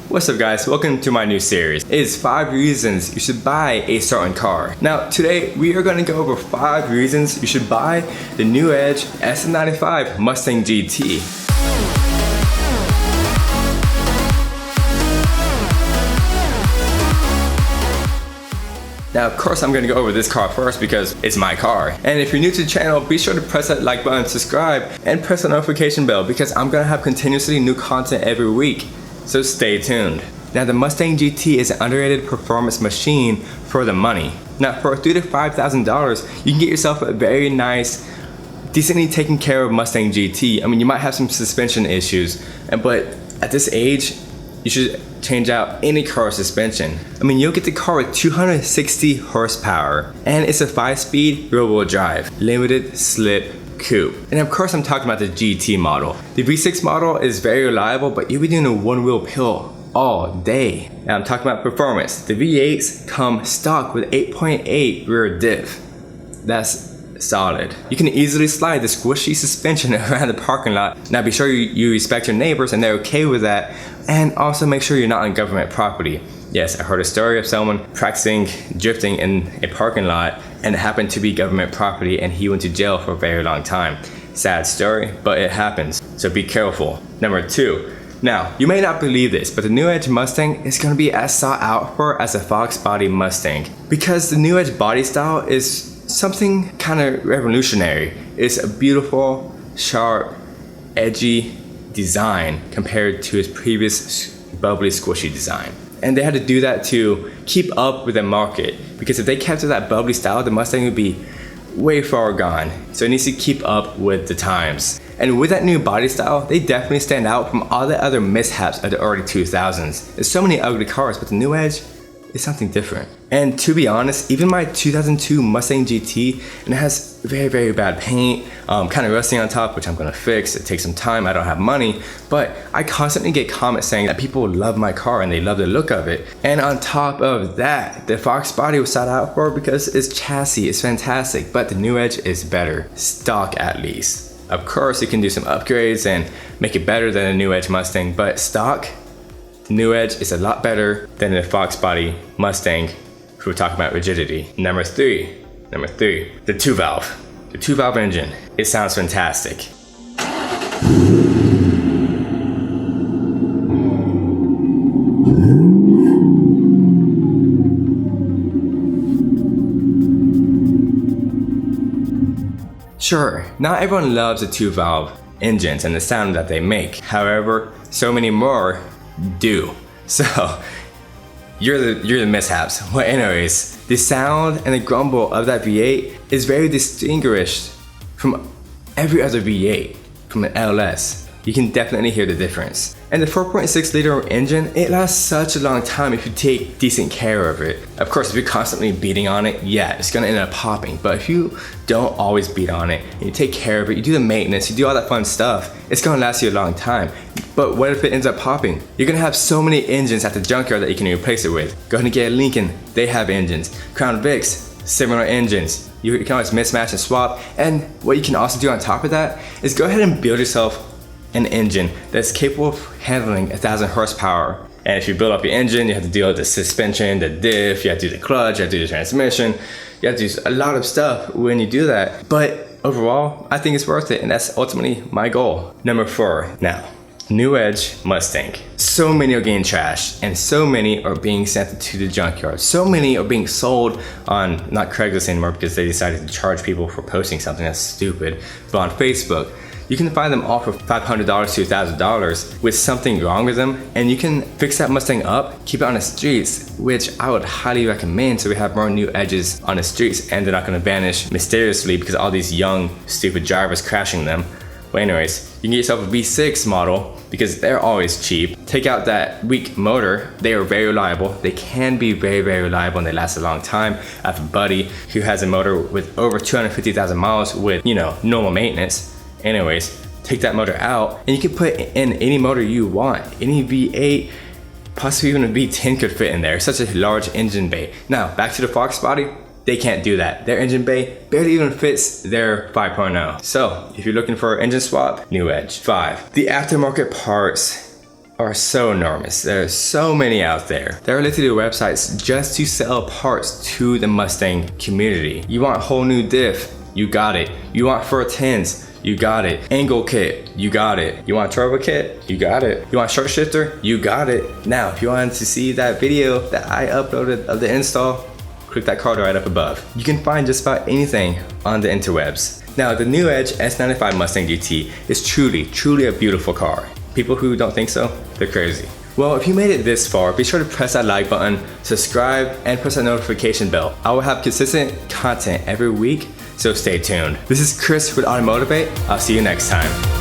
What's up guys, welcome to my new series. It is 5 reasons you should buy a certain car. Now today we are going to go over 5 reasons you should buy the new Edge SN95 Mustang GT. Now of course I'm going to go over this car first because it's my car. And if you're new to the channel, be sure to press that like button, subscribe, and press the notification bell because I'm going to have continuously new content every week. So stay tuned. Now the Mustang GT is an underrated performance machine for the money. Now for $3,000 to $5,000, you can get yourself a very nice, decently taken care of Mustang GT. I mean, you might have some suspension issues, but at this age, you should change out any car suspension. I mean, you'll get the car with 260 horsepower, and it's a 5-speed rear-wheel drive, limited slip coupe. And of course I'm talking about the GT model. The V6 model is very reliable, but you'll be doing a one-wheel pill all day. Now I'm talking about performance. The V8s come stock with 8.8 rear diff. That's solid. You can easily slide the squishy suspension around the parking lot. Now be sure you respect your neighbors and they're okay with that, and also make sure you're not on government property. Yes, I heard a story of someone practicing drifting in a parking lot and it happened to be government property and he went to jail for a very long time. Sad story, but it happens, so be careful. Number 2. Now, you may not believe this, but the new Edge Mustang is going to be as sought out for as a Fox body Mustang because the new Edge body style is something kind of revolutionary. It's a beautiful, sharp, edgy design compared to his previous bubbly, squishy design. And they had to do that to keep up with the market, because if they kept to that bubbly style, the Mustang would be way far gone. So it needs to keep up with the times. And with that new body style, they definitely stand out from all the other mishaps of the early 2000s. There's so many ugly cars, but the new Edge is something different. And to be honest, even my 2002 Mustang GT, and it has very, very bad paint, kind of rusting on top, which I'm gonna fix. It takes some time, I don't have money, but I constantly get comments saying that people love my car and they love the look of it. And on top of that, the Fox body was sought out for because its chassis is fantastic, but the new Edge is better, stock at least. Of course, you can do some upgrades and make it better than a new Edge Mustang, but stock, the new Edge is a lot better than the Fox body Mustang if we're talking about rigidity. Number three, the 2-valve. The 2-valve engine, it sounds fantastic. Sure, not everyone loves the 2-valve engines and the sound that they make. However, so many more do. So you're the mishaps. Well, anyways, the sound and the grumble of that V8 is very distinguished from every other V8 from an LS. You can definitely hear the difference. And the 4.6 liter engine, it lasts such a long time if you take decent care of it. Of course, if you're constantly beating on it, yeah, it's gonna end up popping. But if you don't always beat on it, and you take care of it, you do the maintenance, you do all that fun stuff, it's gonna last you a long time. But what if it ends up popping? You're gonna have so many engines at the junkyard that you can replace it with. Go ahead and get a Lincoln, they have engines. Crown Vics, similar engines. You can always mismatch and swap. And what you can also do on top of that is go ahead and build yourself an engine that's capable of handling 1,000 horsepower. And if you build up your engine, you have to deal with the suspension, the diff, you have to do the clutch, you have to do the transmission, you have to do a lot of stuff when you do that. But overall, I think it's worth it, and that's ultimately my goal. Number 4, now, new Edge Mustang. So many are getting trashed, and so many are being sent to the junkyard. So many are being sold on, not Craigslist anymore because they decided to charge people for posting something that's stupid, but on Facebook. You can find them all for $500 to $1,000 with something wrong with them, and you can fix that Mustang up, keep it on the streets, which I would highly recommend so we have more new Edges on the streets and they're not gonna vanish mysteriously because all these young, stupid drivers crashing them. But anyways, you can get yourself a V6 model because they're always cheap. Take out that weak motor, they are very reliable. They can be very, very reliable and they last a long time. I have a buddy who has a motor with over 250,000 miles with, normal maintenance. Anyways, take that motor out and you can put in any motor you want. Any V8, possibly even a V10 could fit in there. Such a large engine bay. Now, back to the Fox body. They can't do that. Their engine bay barely even fits their 5.0. So if you're looking for an engine swap, new Edge. 5, the aftermarket parts are so enormous. There are so many out there. There are literally websites just to sell parts to the Mustang community. You want whole new diff? You got it. You want fur tins? You got it. Angle kit? You got it. You want turbo kit? You got it. You want short shifter? You got it. Now, if you wanted to see that video that I uploaded of the install, click that card right up above. You can find just about anything on the interwebs. Now, the new Edge S95 Mustang GT is truly a beautiful car. People who don't think so, they're crazy. Well, if you made it this far, be sure to press that like button, subscribe, and press that notification bell. I will have consistent content every week, so stay tuned. This is Chris with AutoMotivate. I'll see you next time.